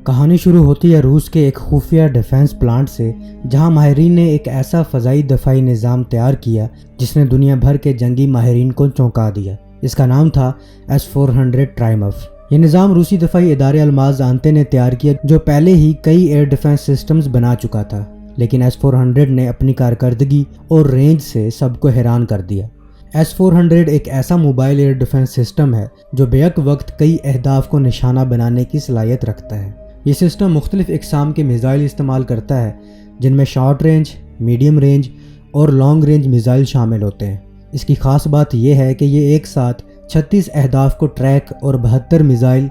کہانی شروع ہوتی ہے روس کے ایک خفیہ ڈیفنس پلانٹ سے، جہاں ماہرین نے ایک ایسا فضائی دفاعی نظام تیار کیا جس نے دنیا بھر کے جنگی ماہرین کو چونکا دیا۔ اس کا نام تھا S-400 ٹرائمف۔ یہ نظام روسی دفاعی ادارے الماز آنتے نے تیار کیا، جو پہلے ہی کئی ایئر ڈیفنس سسٹمز بنا چکا تھا، لیکن S-400 نے اپنی کارکردگی اور رینج سے سب کو حیران کر دیا۔ S-400 ایک ایسا موبائل ایئر ڈیفنس سسٹم ہے جو بیک وقت کئی اہداف کو نشانہ بنانے کی صلاحیت رکھتا ہے۔ یہ سسٹم مختلف اقسام کے میزائل استعمال کرتا ہے، جن میں شارٹ رینج، میڈیم رینج اور لانگ رینج میزائل شامل ہوتے ہیں۔ اس کی خاص بات یہ ہے کہ یہ ایک ساتھ 36 اہداف کو ٹریک اور 72 میزائل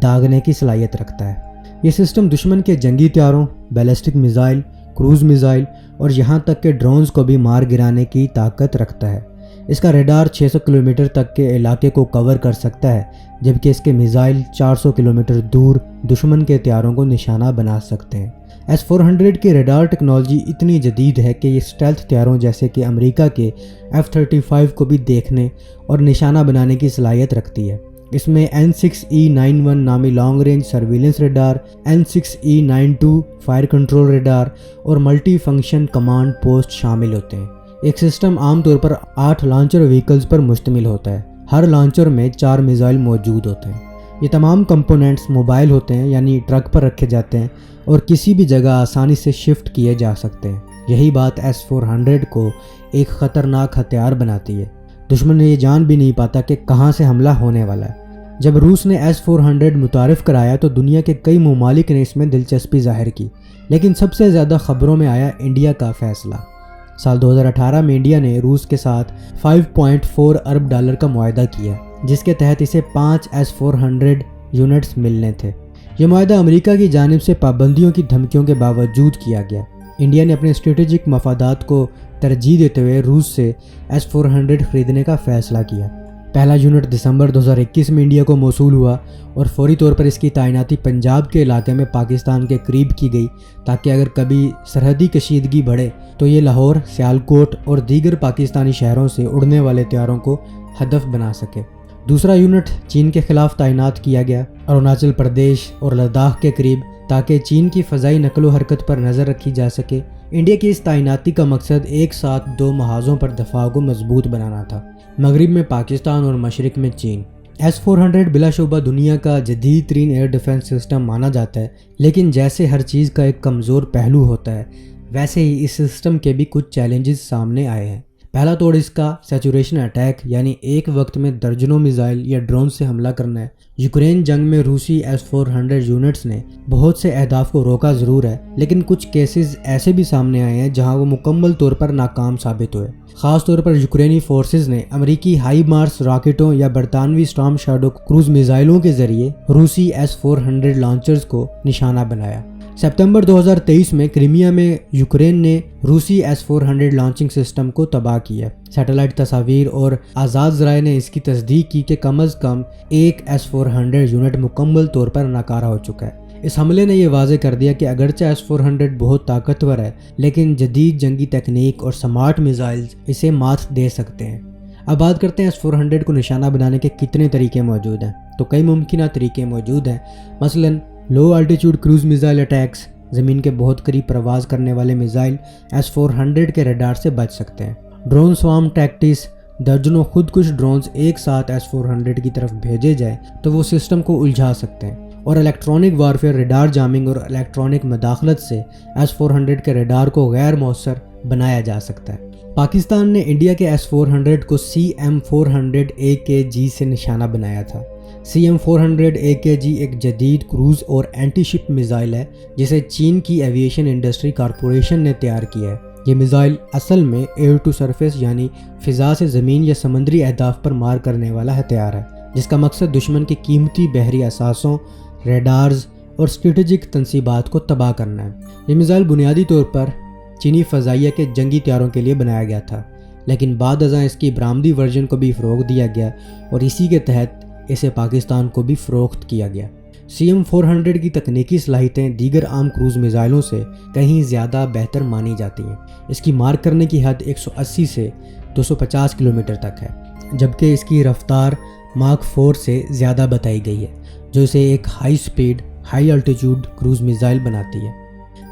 داغنے کی صلاحیت رکھتا ہے۔ یہ سسٹم دشمن کے جنگی طیاروں، بیلسٹک میزائل، کروز میزائل اور یہاں تک کہ ڈرونز کو بھی مار گرانے کی طاقت رکھتا ہے۔ اس کا ریڈار 600 کلومیٹر تک کے علاقے کو کور کر سکتا ہے، جبکہ اس کے میزائل 400 کلومیٹر دور دشمن کے طیاروں کو نشانہ بنا سکتے ہیں۔ S-400 کی ریڈار ٹیکنالوجی اتنی جدید ہے کہ یہ اسٹیلتھ طیاروں جیسے کہ امریکہ کے F-35 کو بھی دیکھنے اور نشانہ بنانے کی صلاحیت رکھتی ہے۔ اس میں N6E91 نامی long range surveillance radar, N6E92 fire control radar اور ملٹی فنکشن کمانڈ پوسٹ شامل ہوتے ہیں۔ ایک سسٹم عام طور پر 8 لانچر وہیکلز پر مشتمل ہوتا ہے۔ ہر لانچر میں 4 میزائل موجود ہوتے ہیں۔ یہ تمام کمپوننٹس موبائل ہوتے ہیں، یعنی ٹرک پر رکھے جاتے ہیں اور کسی بھی جگہ آسانی سے شفٹ کیے جا سکتے ہیں۔ یہی بات S-400 کو ایک خطرناک ہتھیار بناتی ہے۔ دشمن یہ جان بھی نہیں پاتا کہ کہاں سے حملہ ہونے والا ہے۔ جب روس نے S-400 متعارف کرایا تو دنیا کے کئی ممالک نے اس میں دلچسپی ظاہر کی، لیکن سب سے زیادہ خبروں میں آیا انڈیا کا فیصلہ۔ سال 2018 میں انڈیا نے روس کے ساتھ $5.4 ارب کا معاہدہ کیا، جس کے تحت اسے 5 S-400 یونٹس ملنے تھے۔ یہ معاہدہ امریکہ کی جانب سے پابندیوں کی دھمکیوں کے باوجود کیا گیا۔ انڈیا نے اپنے اسٹریٹجک مفادات کو ترجیح دیتے ہوئے روس سے S-400 خریدنے کا فیصلہ کیا۔ پہلا یونٹ دسمبر 2021 میں انڈیا کو موصول ہوا اور فوری طور پر اس کی تعیناتی پنجاب کے علاقے میں پاکستان کے قریب کی گئی، تاکہ اگر کبھی سرحدی کشیدگی بڑھے تو یہ لاہور، سیالکوٹ اور دیگر پاکستانی شہروں سے اڑنے والے طیاروں کو ہدف بنا سکے۔ دوسرا یونٹ چین کے خلاف تعینات کیا گیا، اروناچل پردیش اور لداخ کے قریب، تاکہ چین کی فضائی نقل و حرکت پر نظر رکھی جا سکے۔ انڈیا کی اس تعیناتی کا مقصد ایک ساتھ 2 محاذوں پر دفاع کو مضبوط بنانا تھا، مغرب میں پاکستان اور مشرق میں چین۔ S-400 بلا شبہ دنیا کا جدید ترین ایئر ڈیفنس سسٹم مانا جاتا ہے، لیکن جیسے ہر چیز کا ایک کمزور پہلو ہوتا ہے، ویسے ہی اس سسٹم کے بھی کچھ چیلنجز سامنے آئے ہیں۔ پہلا توڑ اس کا سیچوریشن اٹیک، یعنی ایک وقت میں درجنوں میزائل یا ڈرون سے حملہ کرنا ہے۔ یوکرین جنگ میں روسی S-400 یونٹس نے بہت سے اہداف کو روکا ضرور ہے، لیکن کچھ کیسز ایسے بھی سامنے آئے ہیں جہاں وہ مکمل طور پر ناکام ثابت ہوئے۔ خاص طور پر یوکرینی فورسز نے امریکی ہائی مارس راکٹوں یا برطانوی اسٹارم شیڈو کروز میزائلوں کے ذریعے روسی S-400 لانچرز کو نشانہ بنایا۔ ستمبر 2023 میں کرائمیا میں یوکرین نے روسی S-400 لانچنگ سسٹم کو تباہ کیا۔ سیٹلائٹ تصاویر اور آزاد ذرائع نے اس کی تصدیق کی کہ کم از کم ایک S-400 یونٹ مکمل طور پر ناکارہ ہو چکا ہے۔ اس حملے نے یہ واضح کر دیا کہ اگرچہ S-400 بہت طاقتور ہے، لیکن جدید جنگی تکنیک اور سمارٹ میزائلز اسے مات دے سکتے ہیں۔ اب بات کرتے ہیں S-400 کو نشانہ بنانے کے کتنے طریقے موجود ہیں۔ تو کئی ممکنہ طریقے موجود ہیں، مثلاً لو الٹیٹیوڈ کروز میزائل اٹیکس، زمین کے بہت قریب پرواز کرنے والے میزائل S-400 کے ریڈار سے بچ سکتے ہیں۔ ڈرون سوارم ٹیکٹس، درجنوں خودکش ڈرونز ایک ساتھ S-400 کی طرف بھیجے جائیں تو وہ سسٹم کو الجھا سکتے ہیں۔ اور الیکٹرانک وارفیئر، ریڈار جامنگ اور الیکٹرانک مداخلت سے S-400 کے ریڈار کو غیر مؤثر بنایا جا سکتا ہے۔ پاکستان نے انڈیا کے S-400 کو CM-400 AKG سے نشانہ بنایا تھا۔ CM-400 AKG ایک جدید کروز اور اینٹی شپ میزائل ہے جسے چین کی ایویشن انڈسٹری کارپوریشن نے تیار کیا ہے۔ یہ میزائل اصل میں ایئر ٹو سرفیس، یعنی فضا سے زمین یا سمندری اہداف پر مار کرنے والا ہتھیار ہے، جس کا مقصد دشمن کے قیمتی بحری اثاثوں، ریڈارز اور اسٹریٹجک تنصیبات کو تباہ کرنا ہے۔ یہ میزائل بنیادی طور پر چینی فضائیہ کے جنگی طیاروں کے لیے بنایا گیا تھا، لیکن بعد ازاں اس کی برآمدی ورژن کو بھی فروغ دیا گیا اور اسی کے تحت اسے پاکستان کو بھی فروخت کیا گیا۔ CM-400 کی تکنیکی صلاحیتیں دیگر عام کروز میزائلوں سے کہیں زیادہ بہتر مانی جاتی ہیں۔ اس کی مار کرنے کی حد 180 سے 250 کلومیٹر تک ہے، جبکہ اس کی رفتار ماک 4 سے زیادہ بتائی گئی ہے، جو اسے ایک high speed high altitude cruise missile بناتی ہے۔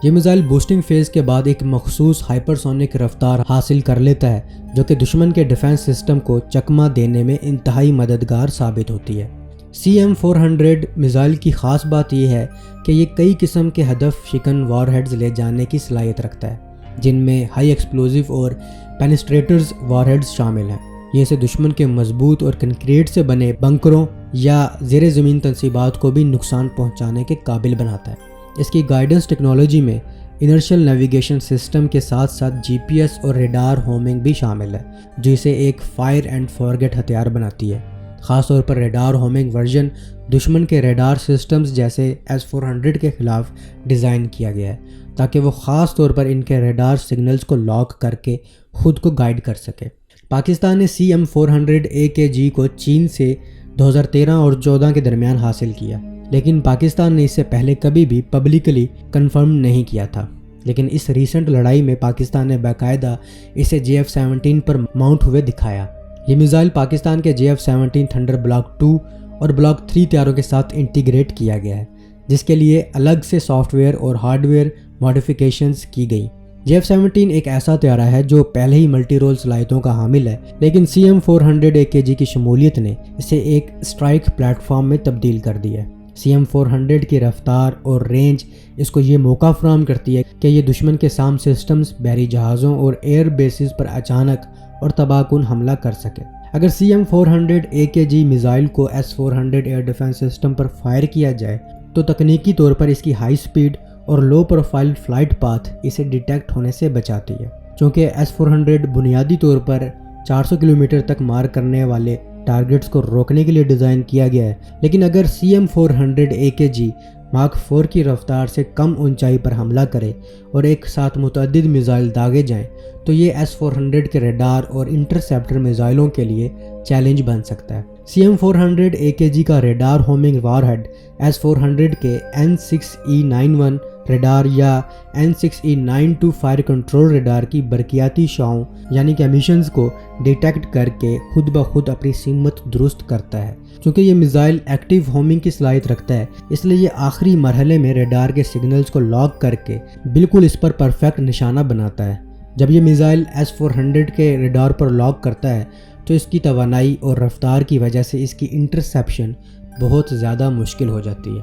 یہ میزائل بوسٹنگ فیز کے بعد ایک مخصوص ہائپرسونک رفتار حاصل کر لیتا ہے جو کہ دشمن کے ڈیفنس سسٹم کو چکما دینے میں انتہائی مددگار ثابت ہوتی ہے۔ CM-400 میزائل کی خاص بات یہ ہے کہ یہ کئی قسم کے ہدف شکن وار ہیڈز لے جانے کی صلاحیت رکھتا ہے، جن میں ہائی ایکسپلوزیو اور پینسٹریٹرز وار ہیڈز شامل ہیں۔ یہ اسے دشمن کے مضبوط اور کنکریٹ سے بنے بنکروں یا زیر زمین تنصیبات کو بھی نقصان پہنچانے کے قابل بناتا ہے۔ اس کی گائیڈنس ٹیکنالوجی میں انرشل نیویگیشن سسٹم کے ساتھ ساتھ GPS اور ریڈار ہومنگ بھی شامل ہے، جو اسے ایک فائر اینڈ فارگیٹ ہتھیار بناتی ہے۔ خاص طور پر ریڈار ہومنگ ورژن دشمن کے ریڈار سسٹمز جیسے S-400 کے خلاف ڈیزائن کیا گیا ہے تاکہ وہ خاص طور پر ان کے ریڈار سگنلز کو لاک کر کے خود کو گائیڈ کر سکے۔ پاکستان نے CM-400 AKG کو چین سے 2013 اور 2014 کے درمیان حاصل کیا، لیکن پاکستان نے اس سے پہلے کبھی بھی پبلکلی کنفرم نہیں کیا تھا۔ لیکن اس ریسنٹ لڑائی میں پاکستان نے باقاعدہ اسے JF-17 پر ماؤنٹ ہوئے دکھایا۔ یہ میزائل پاکستان کے JF-17 تھنڈر بلاک 2 اور بلاک 3 طیاروں کے ساتھ انٹیگریٹ کیا گیا ہے، جس کے لیے الگ سے سافٹ ویئر اور ہارڈ ویئر ماڈیفیکیشنز کی گئی۔ JF-17 ایک ایسا طیارہ ہے جو پہلے ہی ملٹی رول صلاحیتوں کا حامل ہے، لیکن CM-400 AKG کی شمولیت نے اسے ایک اسٹرائک پلیٹ فارم میں تبدیل کر دیا ہے۔ CM-400 کی رفتار اور رینج اس کو یہ موقع فراہم کرتی ہے کہ یہ دشمن کے سام سسٹمز، بحری جہازوں اور ایئر بیسز پر اچانک اور تباہ کن حملہ کر سکے۔ اگر CM-400 AKG میزائل کو S-400 ایئر ڈیفنس سسٹم پر فائر کیا جائے تو تکنیکی طور پر اس کی ہائی سپیڈ اور لو پروفائل فلائٹ پاتھ اسے ڈیٹیکٹ ہونے سے بچاتی ہے۔ چونکہ S-400 بنیادی طور پر 400 کلومیٹر تک مار کرنے والے ٹارگٹس کو روکنے کے لیے ڈیزائن کیا گیا ہے، لیکن اگر CM-400 AKG ماک 4 کی رفتار سے کم اونچائی پر حملہ کرے اور ایک ساتھ متعدد میزائل داغے جائیں تو یہ S-400 کے ریڈار اور انٹرسیپٹر میزائلوں کے لیے چیلنج بن سکتا ہے۔ CM-400 AKG کا ریڈار ہومنگ وار ہیڈ S-400 کے N6E91 ریڈار یا N6E92 فائر کنٹرول ریڈار کی برقیاتی شعاؤں یعنی کہ امیشنز کو ڈیٹیکٹ کر کے خود بخود اپنی سمت درست کرتا ہے۔ چونکہ یہ میزائل ایکٹیو ہومنگ کی صلاحیت رکھتا ہے، اس لیے یہ آخری مرحلے میں ریڈار کے سگنلز کو لاک کر کے بالکل اس پر پرفیکٹ نشانہ بناتا ہے۔ جب یہ میزائل S-400 کے ریڈار پر لاک کرتا ہے تو اس کی توانائی اور رفتار کی وجہ سے اس کی انٹرسیپشن بہت زیادہ مشکل ہو جاتی ہے۔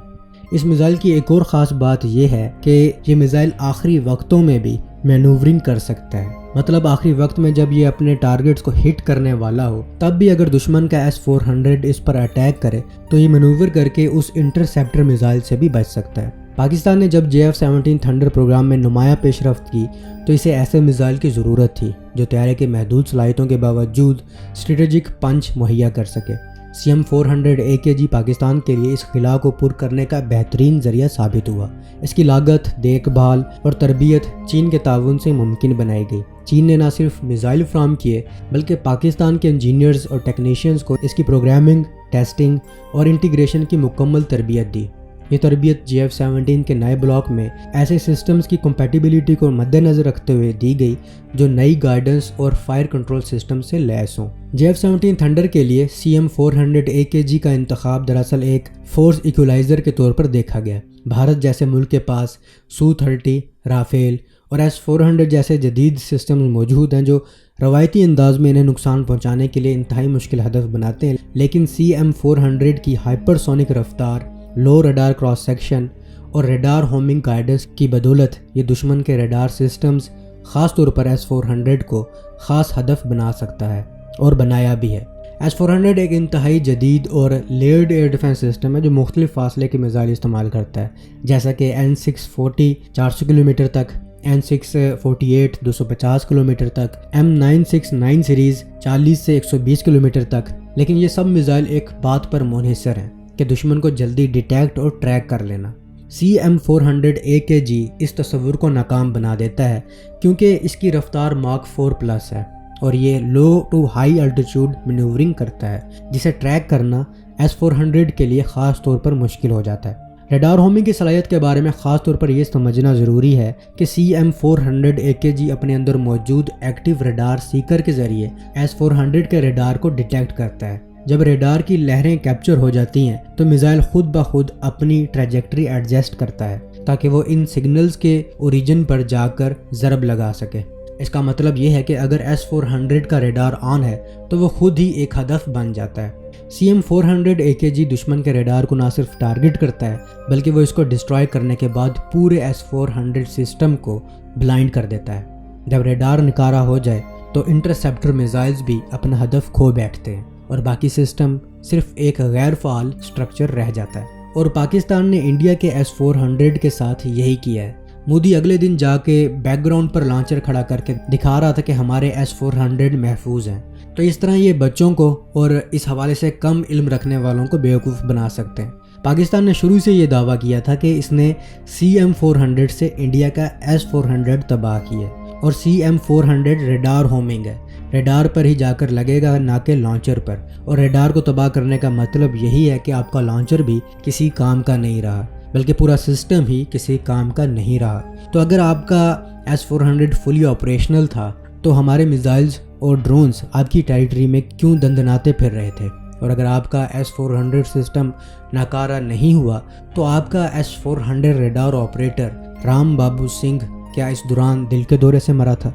اس میزائل کی ایک اور خاص بات یہ ہے کہ یہ میزائل آخری وقتوں میں بھی مینوورنگ کر سکتا ہے، مطلب آخری وقت میں جب یہ اپنے ٹارگٹس کو ہٹ کرنے والا ہو تب بھی اگر دشمن کا S-400 اس پر اٹیک کرے تو یہ مینوور کر کے اس انٹرسیپٹر میزائل سے بھی بچ سکتا ہے۔ پاکستان نے جب JF-17 تھنڈر پروگرام میں نمایاں پیش رفت کی تو اسے ایسے میزائل کی ضرورت تھی جو طیارے کے محدود صلاحیتوں کے باوجود اسٹریٹجک پنچ مہیا کر سکے۔ CM-400 AKG پاکستان کے لیے اس خلا کو پر کرنے کا بہترین ذریعہ ثابت ہوا۔ اس کی لاگت، دیکھ بھال اور تربیت چین کے تعاون سے ممکن بنائی گئی۔ چین نے نہ صرف میزائل فراہم کیے بلکہ پاکستان کے انجینئرز اور ٹیکنیشینز کو اس کی پروگرامنگ، ٹیسٹنگ اور انٹیگریشن کی مکمل تربیت دی۔ یہ تربیت JF-17 کے نئے بلاک میں ایسے سسٹمز کی کمپیٹیبلٹی کو مد نظر رکھتے ہوئے دی گئی جو نئی گائیڈنس اور فائر کنٹرول سسٹم سے لیس ہوں۔ JF-17 تھنڈر کے لیے CM-400 AKG کا انتخاب دراصل ایک فورس ایکولائزر کے طور پر دیکھا گیا۔ بھارت جیسے ملک کے پاس Su-30، رافیل اور S-400 جیسے جدید سسٹمز موجود ہیں جو روایتی انداز میں انہیں نقصان پہنچانے کے لیے انتہائی مشکل ہدف بناتے ہیں، لیکن CM-400 کی ہائپرسونک رفتار، لو ریڈار کراس سیکشن اور ریڈار ہومنگ گائیڈنس کی بدولت یہ دشمن کے ریڈار سسٹمز خاص طور پر S-400 کو خاص ہدف بنا سکتا ہے اور بنایا بھی ہے۔ S-400 ایک انتہائی جدید اور لیئرڈ ایئر ڈیفنس سسٹم ہے جو مختلف فاصلے کے میزائل استعمال کرتا ہے، جیسا کہ N640 400 کلومیٹر تک، N648 250 کلومیٹر تک، M969 سیریز 40 سے 120 کلومیٹر تک۔ لیکن یہ سب میزائل ایک بات پر منحصر ہیں کہ دشمن کو جلدی ڈیٹیکٹ اور ٹریک کر لینا۔ CM-400 AKG اس تصور کو ناکام بنا دیتا ہے کیونکہ اس کی رفتار ماک 4+ ہے اور یہ love to high altitude manoeuvring کرتا ہے جسے ٹریک کرنا S-400 کے لیے خاص طور پر مشکل ہو جاتا ہے۔ ریڈار ہومنگ کی صلاحیت کے بارے میں خاص طور پر یہ سمجھنا ضروری ہے کہ CM-400 AKG اپنے اندر موجود ایکٹیو ریڈار سیکر کے ذریعے S-400 کے ریڈار کو ڈیٹیکٹ کرتا ہے۔ جب ریڈار کی لہریں کیپچر ہو جاتی ہیں تو میزائل خود بخود اپنی ٹریجیکٹری ایڈجسٹ کرتا ہے تاکہ وہ ان سگنلز کے اوریجن پر جا کر ضرب لگا سکے۔ اس کا مطلب یہ ہے کہ اگر S-400 کا ریڈار آن ہے تو وہ خود ہی ایک ہدف بن جاتا ہے۔ CM-400 AKG دشمن کے ریڈار کو نہ صرف ٹارگٹ کرتا ہے بلکہ وہ اس کو ڈسٹرائے کرنے کے بعد پورے S-400 سسٹم کو بلائنڈ کر دیتا ہے۔ جب ریڈار نکارا ہو جائے تو انٹرسیپٹر میزائلز بھی اپنا ہدف کھو بیٹھتے ہیں اور باقی سسٹم صرف ایک غیر فعال سٹرکچر رہ جاتا ہے۔ اور پاکستان نے انڈیا کے S-400 کے ساتھ یہی کیا ہے۔ مودی اگلے دن جا کے بیک گراؤنڈ پر لانچر کھڑا کر کے دکھا رہا تھا کہ ہمارے S-400 محفوظ ہیں۔ تو اس طرح یہ بچوں کو اور اس حوالے سے کم علم رکھنے والوں کو بیوقوف بنا سکتے ہیں۔ پاکستان نے شروع سے یہ دعویٰ کیا تھا کہ اس نے CM-400 سے انڈیا کا S-400 تباہ کیا ہے، اور CM-400 ریڈار ہومنگ ہے، ریڈار پر ہی جا کر لگے گا نہ کہ لانچر پر، اور ریڈار کو تباہ کرنے کا مطلب یہی ہے کہ آپ کا لانچر بھی کسی کام کا نہیں رہا بلکہ پورا سسٹم ہی کسی کام کا نہیں رہا۔ تو اگر آپ کا S-400 فلی آپریشنل تھا تو ہمارے میزائلز اور ڈرونز آپ کی ٹیریٹری میں کیوں دندناتے پھر رہے تھے؟ اور اگر آپ کا S-400 سسٹم ناکارہ نہیں ہوا تو آپ کا S-400 radar operator Ram Babu Singh کیا اس دوران دل کے دورے سے مرا تھا؟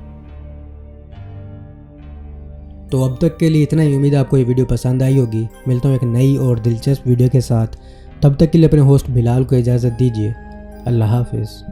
تو اب تک کے لیے اتنا ہی۔ امید ہے آپ کو یہ ویڈیو پسند آئی ہوگی۔ ملتا ہوں ایک نئی اور دلچسپ ویڈیو کے ساتھ، تب تک کے لیے اپنے ہوسٹ بلال کو اجازت دیجیے۔ اللہ حافظ۔